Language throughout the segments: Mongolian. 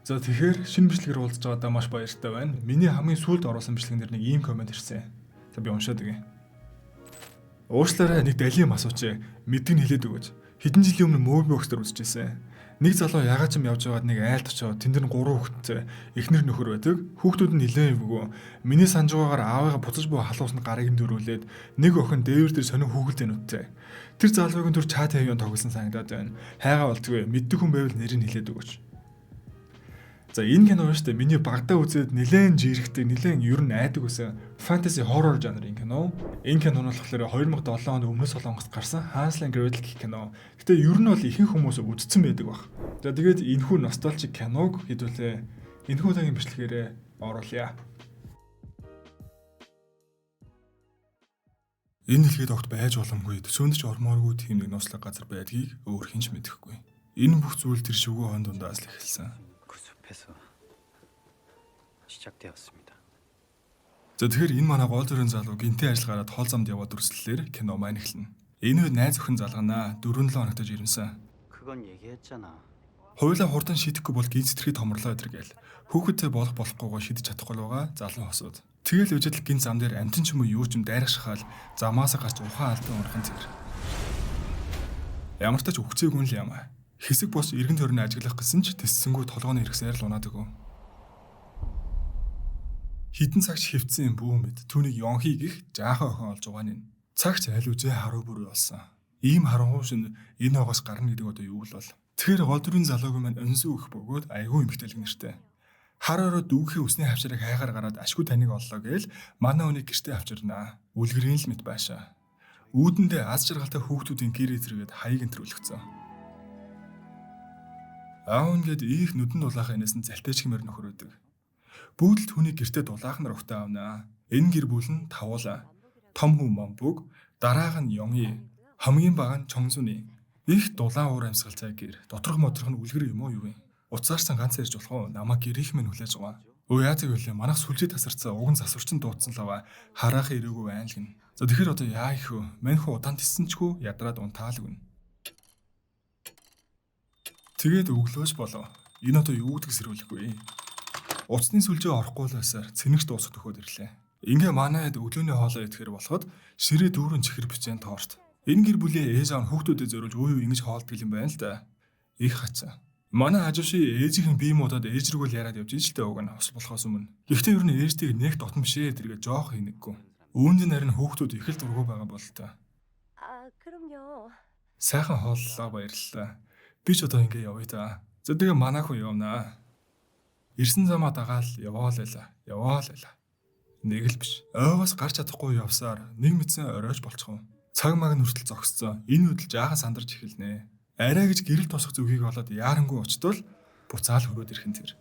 За тэгэхээр шинэ бичлэгээр уулзж байгаадаа маш баяртай байна. Миний хамгийн сүүлд оруулсан бичлэгнэр нэг ийм комент ирсэн. За би уншаад өгье. Уушлаараа нэг далийн асууч мэддэг нь хэлээд өгөөч. Хэдэн жилийн өмнө movie box дээр үзчихсэн. Нэг залуу ягаад ч юм явж байгаад нэг айлт очоод тэн дээр 3 хүүхэдтэй эхнэр нөхөр байдаг. Хүүхдүүд нь нилээн эвгүй. Миний санаж байгаагаар аавыгаа буцаж буй халуусны гарыг нь дөрүүлээд нэг охин дээвэр дээр сонин хүүхэлдэй нүдтэй. Тэр залуугийн түр чат хэвэн тоглосон санагдаад байна. Хайгаа болтгүй мэддэг хүн байвал нэрийг хэлээд өгөөч. За энэ кино шүү дээ. Миний багтаа үзээд нилээн жирэхтэй, нилээн ер нь айдаг байсан фэнтези хоррор жанрын кино. Энэ кино нь болохоор 2007 онд өмнөд Солонгост гарсан Hansel and Gretel гэх кино. Гэтэ ер нь бол ихэнх хүмүүс үзсэн байдаг баг. За тэгээд энэхүү ностальжик киног хэдүүлээ энэхүү цагийн бичлэгээрээ оруулъя. Энэ дэлхийд огт байж боломгүй, төсөөнд ч ормооргүй тийм нэг нослог газар байдгийг өөр хинч мэдэхгүй. Энэ бүх зүйл тэр шивгүү хон дундаас л эхэлсэн. 시작되었습니다. За тэгэхээр энэ манай гол дүрийн залуу гинтийн ажил гараад хоол замд яваад дүрслэлээр кино маань эхэлнэ. Энэ үед найз өхөн залганаа 4-7 хоногтож ирэмсэн. 그건 얘기했잖아. Хойлоо хурдан шидэхгүй бол гин цэтрхий томрлоо өдргээл. Хүүхэдтэй болохгүйгоо шидэж чадахгүй л байгаа залуу хосууд. Тэгэл үжидэл гин зам дээр амтэн ч юм уу юу ч юм дайрах шахаал замаасаа гарч ухаан алдан унахын зэрэг. Ямар ч тач өгцөөгүй л юм. Хэсэг бос эргэн тойрны ажиглах гэсэн ч тэссэнгүү толгооны хэрэгсээр л унаад өгөө. Хитэн цагч хөвцсөн бүү мэд түүнийг ёнхий гих жаахан охин олж угаан нь. Цагч аль үзээ харуу бүр болсон. Ийм харангуй шин энэ огоос гарна гэдэг одоо юу л бол. Тэгэхээр гол дүрийн залууг маань өнсөө өгөх бөгөөд айгүй эмхтэлэг нэртэй. Хараараа дүүхийн усны хавчрыг хайгаар гараад ашгүй таныг оллоо гээл манай өнийг гэртээ авчирнаа. Үлгэрийн л мэд байшаа. Үүдэндээ аз жаргалтай хүүхдүүдийн гэр эзэргээд хаяг энтэр өлгцөн. Аав ингээд их нүдэн дулаахан энэс нь залтайч хэмээр нөхөр өдөг. Бүүдэл түүний гэртээ дулаахан рухтаа авнаа. Энэ гэр бүл нь тавуулаа. Том хүн Момбуг, дараах нь Ёнги, хамгийн бага нь Чонгсүний. Их дулаан уур амьсгал цай гэр. Доторх моторх нь үлгэр юм уу юу вэ? Уцаарсан ганц ярьж болох уу? Намаа гэрийнх минь хүлээж байгаа. Өө яазыг үлээ. Манайх сүлжээ тасарцсан уг нь засварчин дуудсан лава. Хараах ирээгүй байна л гин. За тэгэхээр одоо яа их вэ? Маньху удаан тиссэнчгүй ядраад унтаал гүн. Тэгээд өглөөж болов. Энэ одоо юу гэдэг сэрүүлэхгүй. Уцны сүлжээ орохгүй л байсаар цэнэгч дуусах төхөөд ирлээ. Ингээ манайд өглөөний хоолоо идэхэр болоход ширээ дүүрэн чихэр бичэн тоорт. Энэ гэр бүлийн ээж аав хүүхдүүдэд зориулж үе ингэж хоолдог юм байна л да. Их хацаа. Манай хажууши ээжийн бие муудад ээж рүүгэл яриад явж ижилтэй уг нь хос болохоос өмнө. Гэхдээ ер нь ээжтэйг нэг дотн бишээ тэргээ жоох хийнэггүй. Үүнд нарийн хүүхдүүд их л дургу байгаа бол та. 그럼요. Сайхан хооллоо баярлалаа. Би ч одоо ингээ явъя та. За тэгээ манай хүн явнаа. Ирсэн замаа дагаал яваалаа. Нэг л биш. Ойгоос гарч чадахгүй явсаар нэг мэдсэн оройж болчихов. Цаг маг нь хүртэл зогсцоо. Энэ үдэл жаахан сандарч эхэлнэ. Арай гэж гэрэл тосох зүгийг олоод яарангуй очтвол буцаал хөрөөд ирхэн тэр.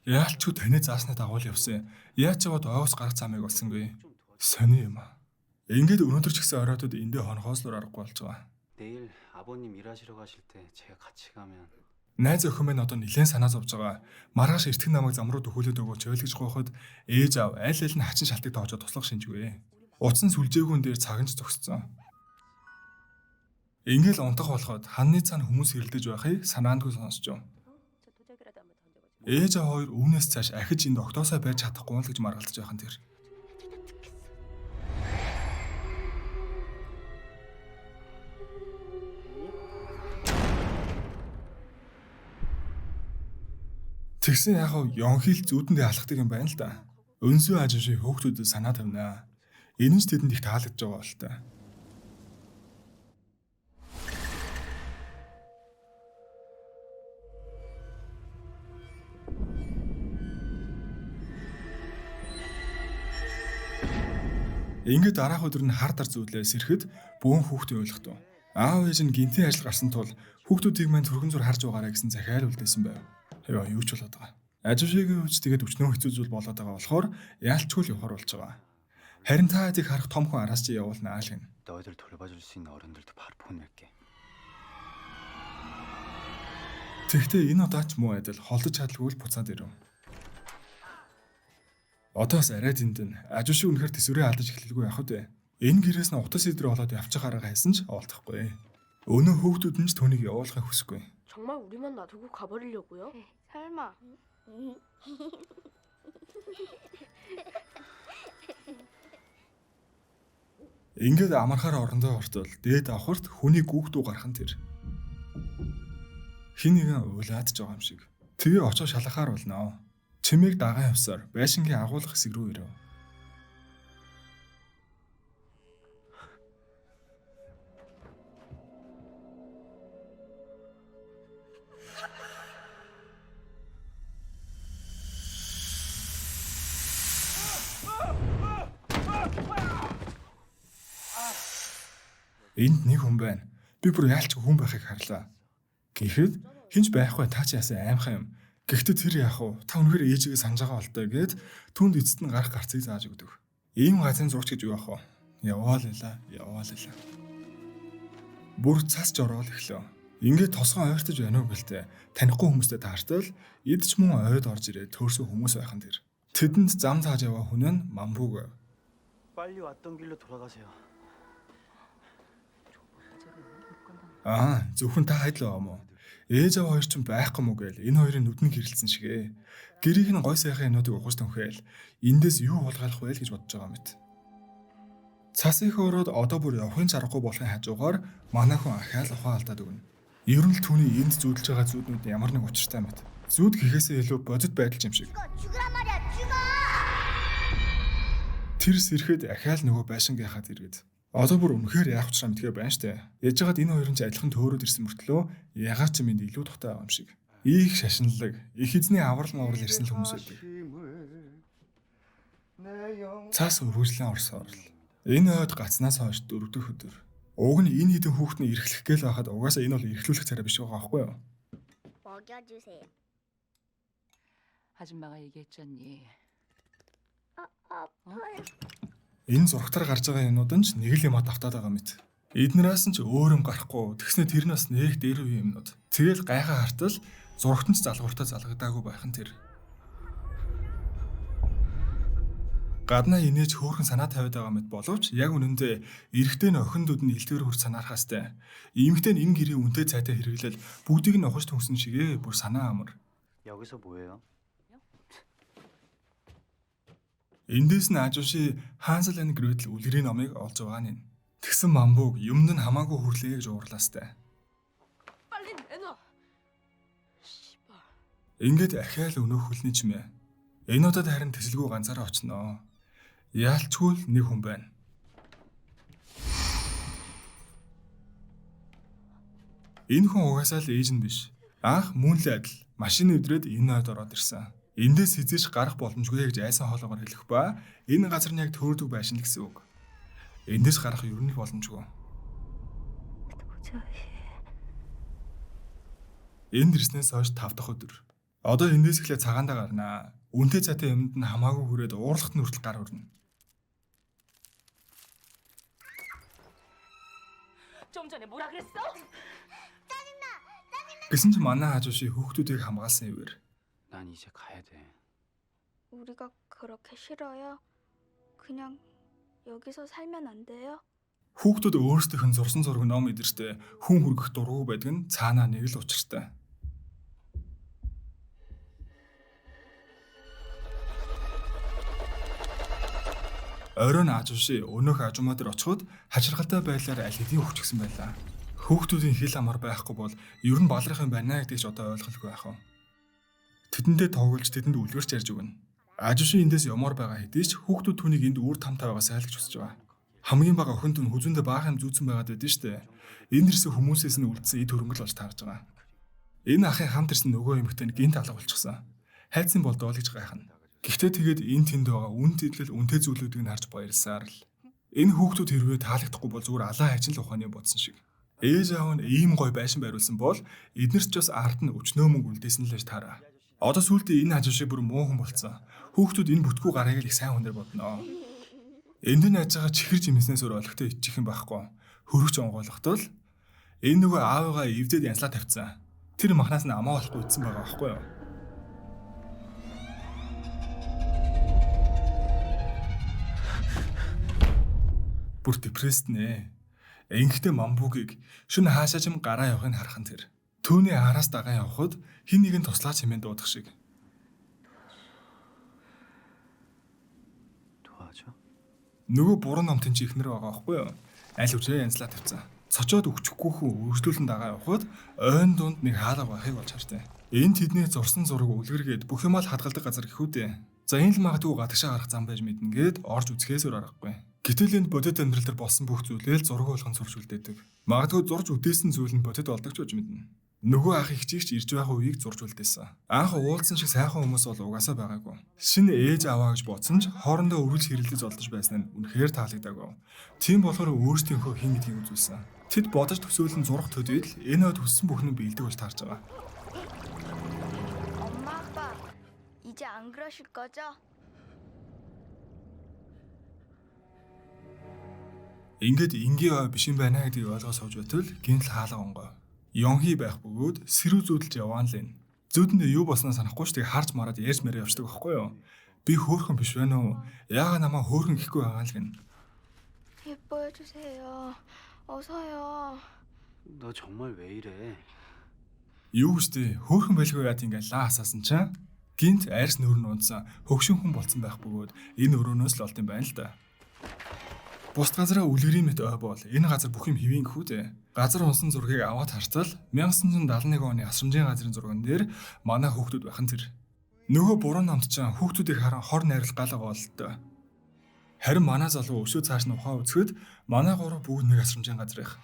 Яалчгүй таны зааснаа дагуул явсан. Яаж ч яваад ойгоос гарах замыг олсонгүй. Сони юм аа. Ингээд өнөөдөр ч гэсэн оройтод эндээ хонхоослоор аргагүй болж байгаа. 내일 아버님 일하시러 가실 때 제가 같이 가면 Найз охин минь одоо нилээн санаа зовж байгаа. Маргааш эртхэн намайг зам руу төхөөлөд өгөөч ойлгож гоохот ээж аав аль аль нь хачин шалтыг тоожоо туслах шинжгүй. Утсан сүлжээгүүн дээр цаганч зогсцсон. Ингээл унтах болоход ханны цаана хүмүүс хэрэлдэж байхыг санаандгүй сонсчоо. Ээж аав хоёр үүнээс цааш ахиж энд октоосоо байж чадахгүй л гэж маргалдаж байхан тэр. Тэгсэн яхав Ёнхил зүудэндээ алхдаг юм байна л да. Өнсөө ажиши хөөхтүүдэд санаа тавина. Энэ ч тэдэнд их таалагдж байгаа бол та. Ингээд дараах өдөр нь хар дар зүудлээс ирэхэд бөөн хүүхдийн ойлгохтов. Аав ээж нь гинтийн ажил гарсан тул хүүхдүүдийг мань түрхэн зур харж байгаарай гэсэн захиал үлдээсэн байв. Яа юу ч болоод байгаа. Ажишигийн хүч тэгээд өчнөө хэцүү зүйл болоод байгаа болохоор яалчгүй явахар болж байгаа. Харин та эдийг харах том хүн араас чи явуулнаа л гин. 너희들 돌봐줄 수 있는 어른들도 바로 보낼게. Тэгвэл энэ удаач муу адил холдож чадлагүй л буцаад ирэв. Одоос арай дэндэн ажишиг үнэхээр төсвөрөө алдаж эхлэлгүй явах үү? Энэ гэрээс нь утас идрээ болоод явчих арга хайсан ч олдохгүй. Өнөө хүүхдүүд нь ч түүнийг явуулахыг хүсэхгүй. 정말 우리만 놔두고 가버리려고요? 설마. Ингээд амархаар орондоо ортвол дээд авахарт хүний гүүхтүү гарах нь тэр. Хин нэгэн уйлаад ч байгаа юм шиг. Тэгээ очоо шалахаар болно. Чимээг дагаан явсаар байшингийн агуулгах хэсэг рүү ирэв. Энд нэг хүн байна. Би бүр яалч хүн байхыг харлаа. Гэхдээ хинч байхгүй та ч яасан аимхай юм. Гэхдээ тэр яах вэ? Та үнэхээр ээжигээ санаж байгаа болтой гэд түнд эцэст нь гарах гарцыг зааж өгдөг. Ийм газрын зурч гэж юу яах вэ? Яваалаа. Бүр цасч ороод эхлэв. Ингээд тосгон ойртож байна уу гэлтэй. Танихгүй хүмүүстэй таартал эд ч мөн ойд орж ирээд төрсөн хүмүүс байхан тэр. Тэдэнд зам зааж яваа хүн нь Мамбуг. 빨리 왔던 길로 돌아가세요. Зөвхөн та хайдлаа юм уу? Ээж аваа хоёр ч байхгүй мүү гээл энэ хоёрын нүдэн гэрэлсэн шигэ. Гэрийг нь гой сайхан юмнуудыг ухаж төнхөөл эндээс юу хулгайлах вэ гэж бодож байгаа мэт. Цас их ороод одоо бүр явахын чаргагүй болохын хажуугаар манай хүн ахаал ухаан алдаад өгнө. Ер нь л түүний энд зүүдэлж байгаа зүүднүүд ямар нэг учиртай мэт. Зүүд гэхээсээ илүү бодит байдал юм шиг. Тэр сэрэхэд ахаал нөгөө байшингийнхаа зэрэгэд. Одоо бүр үнэхээр яах учраа мэдгээ байна штэ. Яж хагаад энэ хоёрын ч адилхан төөрөөд ирсэн мөртлөө ягаад ч юм энд илүү тухтай байгаа юм шиг. Их шашинлаг, их эзний аврал маврал ирсэн л хүмүүс байдаг. Цаас үргэлжлэн орсоор л. Энэ ойд гацнаас хойш 4 дахь өдөр. Уг нь энэ хідэн хүүхдний эрхлэх гээл байхад угаасаа энэ бол эрхлүүлэх царай биш байгаа байхгүй юу? 먹여주세요. 아줌마가 얘기했잖니. 아파요. Энэ зургатар гарч байгаа юмнууд нь ч нэг л юм давтаад байгаа мэт. Эднээс нь ч өөр юм гарахгүй. Тэгснэ тэр нас нэг дээр үе юмнууд. Тэгэл гайхаа хартал зургатан ч залгууртаа залгадаагүй байх нь тэр. Гаднаа инээж хөөрхөн санаа тавиад байгаа мэт боловч яг үнэндээ эрэгтэй нь охиндууд нь илтгэр хурц санаархаастай. Иймэгтэй нь энэ гэрийн үнэтэй цайтай хэрэглэл бүгдийг нь ухаж түнсэн шигээ бүр санаа амар. 여기서 뭐해요? Эндээс нь Ажуши Hansel and Gretel үлгэрийн номыг олж байгаа нь. Тэгсэн Мамбуг юмд нь хамаагүй хүрлээ гэж уурлаастай. 빨리 내놔. 씨발. Ингээд ахаал өнөөх хөлний чимээ. Энэ удаад харин тэсэлгүй ганцаараа очноо. Яалчгүй нэг хүн байна. Энэ хүн угаасаа л ээж нь биш. Анх мөн л адил машины өдрөөд энэ ойд ороод ирсэн. Эндээс хизээш гарах боломжгүй гэж айсан хоолоогоор хэлэх ба энэ газар нь яг төөрдөг байшин л гэсэн үг. Эндээс гарах ер нь боломжгүй. Энд ирснээс хойш 5 дахь өдөр. Одоо эндээс эхлээ цагаандаа гарнаа. Үнэтэй цайтай юмд нь хамаагүй хүрээд уурлахт нь хүртэл гар хүрнэ. 좀 전에 뭐라 그랬어? Гэсэн ч манай Ажуши хүүхдүүдийг хамгаалсан ивэр. 난 이제 가야 돼. 우리가 그렇게 싫어요? 그냥 여기서 살면 안 돼요? Хүүхдүүд өөрсдийнх нь зурсан зураг ном идэртэй хүн хүргэх дургу байдаг нь цаанаа нэг л учиртай. Оройн Ажуши өнөөх ажумаа дээр очиход хачиргалтай байдлаар аль хэдийн өвчгсөн байлаа. Хүүхдүүдийн хил амар байхгүй бол ер нь балархын байна гэдгийг ч одоо ойлгохгүй байх уу. Тэдэндээ тоглож тэдэнд үлгэрч ярьж өгнө. Ажуши эндээс ямаар байгаа хэдий ч хүүхдүүд түүнийг энд үр тамтай байгаа сайл гэж хүсэж байгаа. Хамгийн бага охин түн хүзүүндээ баах юм зүүцэн байгаад байдэн штэ. Энд ирсэн хүмүүсээс нь үлдсэн эд хөрөнгөл болж таарж байгаа. Энэ ахын хамт ирсэн нөгөө эмэгтэй нь гинт алга болчихсон. Хайцсан болдоо л гэж гайхна. Гэхдээ тэгээд энэ тэнд байгаа үн тэдлэл үнтэй зүйлүүдийг нь харж баярлсаар л. Энэ хүүхдүүд хэрвээ таалагдахгүй бол зүгээр алаа хайчин л ухааны бодсон шиг. Ээж аав нь ийм гой байшин байруулсан бол эднэрч бас ард нь өчнөө мөнгө үлдээсэн л гэж таараа. Одоо сүүлдээ энэ Ажуши бүр муу хүн болцсон. Хүүхдүүд энэ бүтгүү гарыг л их сайн хүнээр бодноо. Энд нь яаж байгаа чихэр жимснээс өөр олигтой ичих юм байхгүй. Хөрөгч онгойлготол энэ нөгөө аавыгаа эвдээд янслаа тавьсан. Тэр махнаас нь амаа болохгүй идсэн байгаа байхгүй юу? Бүр депресд нэ. Ингэхдээ Мамбугийг шөнө хаашаа ч юм гараа явахыг харах нь тэр. Түүний араас дагаа явхад хин нэгэн туслаач хэмээн дуудах шиг. 도와줘? Нөгөө буруу номтын чи ихнэр байгаа байхгүй юу? Аль үжээ янзлаа тавьсан. Цочоод өгчихгүй хүн өргөжлүүлэн дагаа явхад ойн дунд нэг хаалга байхыг олж хартай. Энд тэдний зурсан зураг үлгэргээд бүх юмаа л хадгалдаг газар гэхүүдээ. За энэ л магадгүй гадагшаа гарах зам байж мэднэгээд орж үзэхээс өөр аргагүй. Гэтэл энд бодит амьдрал дээр болсон бүх зүйлээ л зураг болгон зурж үлдээдэг. Магадгүй зурж үдээсэн зүйл нь бодит болдог ч гэж мэднэ. Нөгөө ах их чигч ирж байгаа үеийг зурж үлдээсэн. Анх уулзсан шиг сайхан хүмүүс бол угаасаа байгаагүй. Шинэ ээж аваа гэж бодсон ч хоорондоо үргэлж хэрэлдэж олдож байсан нь үнэхээр таалагдаагүй. Тийм болохоор өөрсдийнхөө хин гэдгийг үзүүлсэн. Тэд бодож төсөөлөн зурх төдийл энэ хойд хүссэн бүхнээ биелдэг болж таарж байгаа. 엄마 아빠 이제 안 그러실 거죠? Ингээд энгийн ой биш юм байна гэдгийг ойлгож сууж байтал гинт хаалга онгой. Ёнхи байх бөгөөд сэрүү зүүдэлж яваан л энэ. Зүүдэндээ юу болсноо санахгүй ч тэг харж мараад ярьж мэрээ явчихдаг байхгүй юу? Би хөөхөн биш байна уу? Яагаад намаа хөөхөн гэхгүй байгаа л гин. 예뻐해 주세요. 어서요. 너 정말 왜 이래? Юу гэжтэй хөөхөн байлгүй яа тийм лаа асаасан чинь гинт арьс нүүр нь унтсан хөгшин хүн болцсон байх бөгөөд энэ өрөөнөөс л олд юм байна л да. Бус газараа үлгэрийн мэт ой бол энэ газар бүх юм хэвийн гэхүүдээ. Газар унсан зургийг аваад хартал 1971 оны асрамжийн газрын зурган дээр манай хүүхдүүд байхан тэр. Нөгөө буруу номд ч хүүхдүүдийг харан хор найрлах гал байгаа л доо. Харин манай залуу өшөө цааш нь ухаан үзэхэд манай гурав бүгд нэг асрамжийн газар их.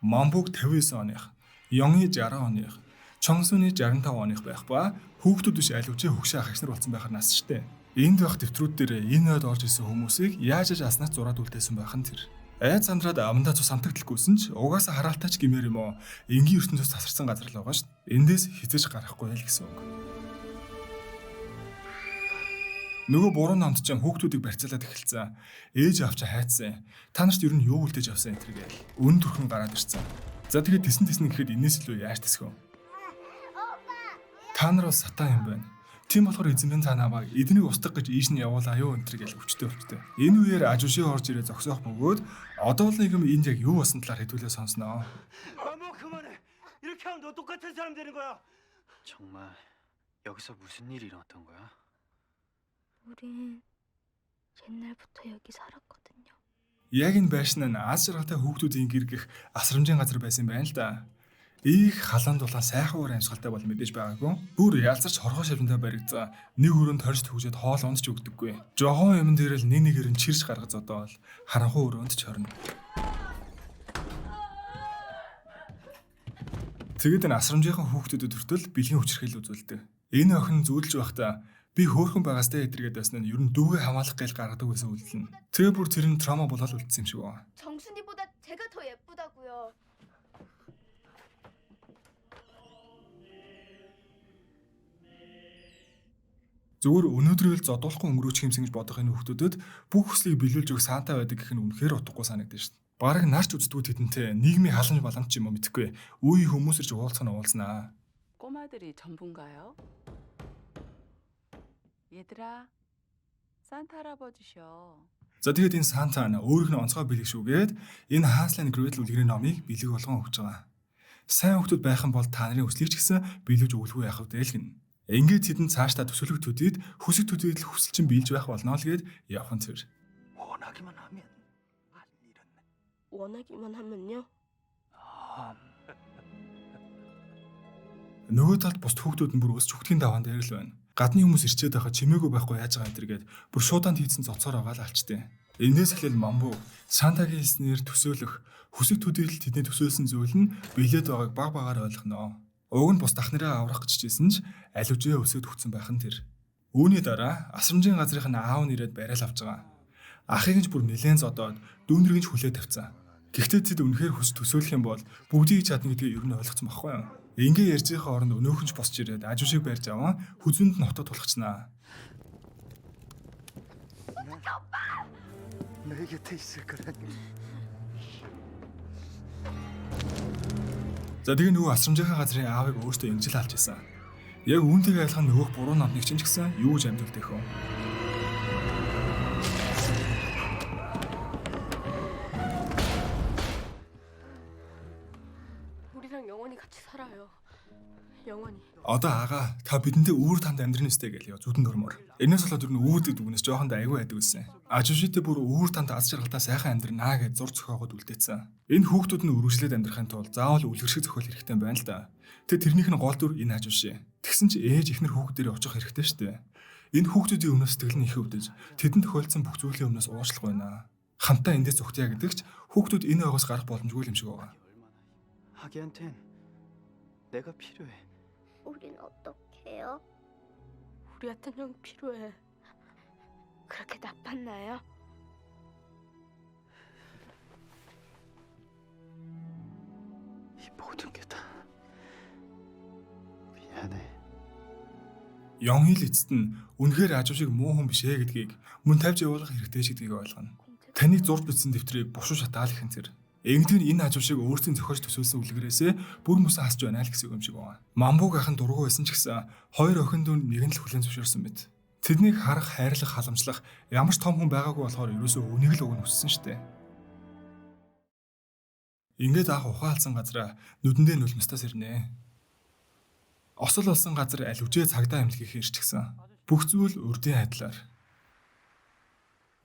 Мамбуг 59 оных, Ёнги 60 оных, Чонгсуны 65 оных байх ба хүүхдүүд биш аль үжээ хөгшөө ах агшнар болсон байхаар нас штэ. Энд байх дэвтрүүд дээр энэ ойд орж исэн хүмүүсийг яаж аснаас зураад үлдээсэн байх нь тэр. Айд сандраад амандаа цус хамтагдлахгүйсэн ч угаасаа хараалтаач гэмээр юм уу энгийн ертөнцөөс тасарсан газар л байгаа шүү дээ. Эндээс хизэж гарахгүй л гэсэн үг. Нөгөө буруу намд ч хүүхдүүдийг барьцаалаад эхэлсэн. Ээж авч хайцсан. Та нарт ер нь юу үлдээж авсан энэ төр гээл. Үн төрхөн гараад ирсэн. За тэгээд тэсэн гэхэд энэс илүү яаж тэсгөө. Та нар бол сатан юм байна. Тийм болохоор эзэмхэн цаа намайг эднийг устгах гэж ийш нь явуулаа юу энэ гэж өвчтөй. Энэ үеэр ажушийн орж ирээ зогсоох бөгөөд одоо л нэг юм энд яг юу басан талаар хэдүүлээ сонсноо. 뭐 그만해. 이렇게 하면 너 똑같은 사람 되는 거야. 정말 여기서 무슨 일이 일어났던 거야? 우린 옛날부터 여기 살았거든요. Яг энэ байшин нь аз жаргалтай хүүхдүүдийн гэр гих асрамжийн газар байсан байна л да. Их халаанд дулаан сайхан уур амьсгалтай бол мэдээж байгаагүй. Бүр ялцарч хоргоо шавнтай баригдсан. Нэг өрөөнд торж төгжээд хоол ундч өгдөггүй. Жохоо юм дээр л нэг нэгээр нь чирж гаргаж одоол харанхуй өрөөнд ч хорно. Тэгэд энэ асрамжийнхан хүүхдүүдэд хүртэл бэлгийн хүчирхийл үзүүлдэг. Энэ охин зүүдэлж байхдаа би хөөхөн байгаастай эдэргээд байсан нь ер нь дүүгээ хамгаалах гээл гаргадаг байсан үйлдэл нь. Тэгээ бүр тэр нь траума болоод үлдсэн юм шиг байна. 정순이보다 제가 더 예쁘다고요. Зүгээр өнөөдрийг л зодуулахгүй өнгөрөөчих юмсан гэж бодох энэ хүүхдүүдэд бүх хүслийг биелүүлж өгөх саантай байдаг гэх нь үнэхээр утгагүй санагдаж шин. Бараг нарч үздэггүй тэдэнтэй нийгмийн халамж баламж юм уу мэдхгүй. Үе хүмүүс ирж уулзах нь уулзнаа. 꼬마들이 전부인가요? 얘들아, 산타 할아버지셔. За тэгээд энэ Санта нь өөрийнх нь онцгой бэлэг шүүгээд энэ Hansel and Gretel үлгэрийн номыг бэлэг болгон өгч байгаа. Сайн хүүхдүүд байх юм бол та нарын хүслийг ч гэсэн биелүүлж өгөлгүй яах вэ гэнэ. Ингээд тэдэнд цаашдаа төсөөлөх төдийд хүсэг төдийд л хүсэлчин биелж байх болно л гээд явхан тэр. 원하기만 하면 안 이렇네. 원하기만 하면요? Нөгөө талд бусд хүүхдүүд нь бүр өсч хөгтгийн даваан дээр л байна. Гадны хүмүүс ирчээд байхад чимээгүй байхгүй яаж байгаа энэ төр гээд бүр шуудаанд хийцэн цоцоор байгаа л алчтай. Эндээс эхлээл Мамбу Сантагийн хэлснээр төсөөлөх хүсэг төдийд л тэдний төсөөлсөн зүйл нь биелээд байгааг баг багаар ойлгоно. Уг нь бус дахнараа аврах гэж чижсэн ч аль үжээ өсөд өгсөн байх нь тэр. Үүний дараа асрамжийн газрынх нь аав нэрээд барайл авч байгаа. Ахыг нь ч бүр нэлээд зодоод дүүнэрийг нь ч хүлээд тавьсан. Гэхдээ тэд үнэхээр хүс төсөөлөх юм бол бүгдийг чадна гэдгийг ер нь ойлгоцсон байхгүй юу? Ингээ ярьж байгаа хооронд өнөөхөн ч босч ирээд ажушиг барьж аваа хүзүнд нь хотод тулгачнаа. 내 곁에 있을 거라니. За тэгээ нөгөө асрамжийнхаа газрын аавыг өөртөө ингэж л алж исэн. Яг үүнтэйг айлхан нөгөөх буруу намныг чинь ч гэсэн юу гэж амьдулдаг вэ? 우리랑 영원히 같이 살아요. 영원히. Одоо агаа та бидэндээ үүр танд амьдрын өстэй гэж яа зүтэн дурмаар. Энэс болоод юу үүрдэг дүгнэс жоохон айгүй байдаг гэсэн. Ажижтэй бүр үүр танд аз жаргалтай сайхан амьдрнаа гэж зур зохиогоод үлдээсэн. Энэ хүүхдүүд нь үргэлжлээд амьдрахын тулд заавал үлгэршиг зохиол хэрэгтэй байна л да. Тэрнийх нь гол дүр энэ ажиж. Тэгсэн чи ээж ихнэр хүүхдүүдээ очих хэрэгтэй шүү дээ. Энэ хүүхдүүдийн өмнөөс сэтгэл нь их өвдөж, тэдэнд тохиолдсон бүх зүйлийн өмнөөс уушлах байна. Хамтаа эндээс зүгтъя гэдэгч хүүхдүүд энэ ойгоос гарах боломжгүй юм шиг байгаа. 하기한텐 내가 필요해. 우린 어떡해요? 우리한텐 형이 필요해. 그렇게 나빴나요? 이 모든 게 다 미안해. Ёнгийн л эцэст нь үнэхээр ажившиг муу хүн биш ээ гэдгийг мөн тавьж явуулах хэрэгтэй ч гэдгийг ойлгоно. Таныг зурж бичсэн дэвтрийг бушуу шатаал ихэн зэрэг. Ингэдэг нь энэ ажившиг өөрсдийн зохиож төсөөлсөн үлгэрээсээ бүр мөсөн хасж байна л гэсэн юм шиг байна. Мамбуг ахын дургу байсан ч гэсэн хоёр охин дүүн нэг нь л хүлэн зөвшөөрсөн мэт. Тэднийг харах, хайрлах, халамжлах ямар ч том хүн байгаагүй болохоор ерөөсөө үнийг л өгнө хүссэн штэ. Ингээд анх ухаалсан газараа нүдэндээ нулимстаас ирнэ. Осол болсон газар аль үжээ цагдаа эмнэлгийн ирчихсэн. Бүх зүйл урдын айдлаар.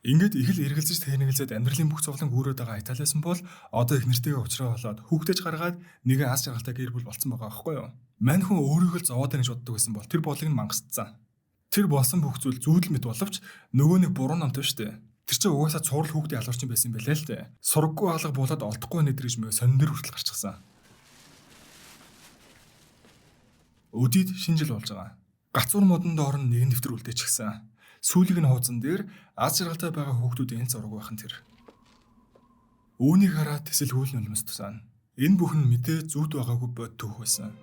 Ингээд их л эргэлзэж тэнэгэлзээд амьдралын бүх зовлон үүрээд байгаа Италиасан бол одоо их нэртэйгээ уулзраа болоод хүүхдэж гаргаад нэгэн аз жаргалтай гэр бүл болцсон байгаа байхгүй юу? Мань хүн өөрийгөө л зовоод байна гэж боддог байсан бол тэр бодлыг нь мангасцсан. Тэр болсон бүх зүйл зүүдэл мэт боловч нөгөө нэг буруу намтай штэ. Тэр чинь угаасаа цуврал хүүхдийн алуурчин байсан юм байлаа л дээ. Сургаггүй алга болоод олдохгүй нэдэр гэж мөө сонин дээр хүртэл гарчихсан. Өдид шинжил болж байгаа. Гацуур модон доор нь нэгэн дэвтэр үлдээчихсэн. Сүүлийг нь хуудсан дээр аз жаргалтай байгаа хүүхдүүдийн зураг байхын тэр. Үүнийг хараад тэсэл хүүл нулимс тусаана. Энэ бүхэн мэдээ зүуд байгаагүй бод түүх байсан.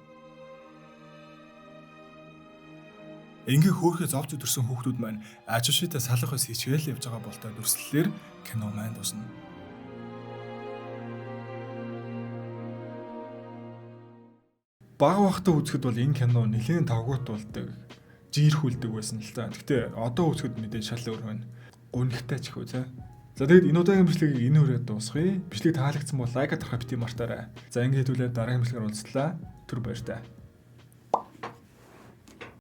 Ингээ хөөхөө зовж өдөрсөн хүүхдүүд маань ажишитай салах ус хичээл явж байгаа болтой дүрслэлээр кино маань дуусна. Бага бахта үзэхэд бол энэ кино нэлээд тавгуутуулдаг, жиирхүүлдэг байсан л та. Гэхдээ одоо үзэхэд мэдээ шал өөр байна. Гунигтай ч их үү те. За тэгээд энэ удаагийн бичлэгийг энэ үрээд дуусгая. Бичлэг таалагдсан бол лайк дарахаа бити мартаарай. За ингэ хэдүүлээ дараагийн бичлэгээр уулзлаа. Түр баяр таа.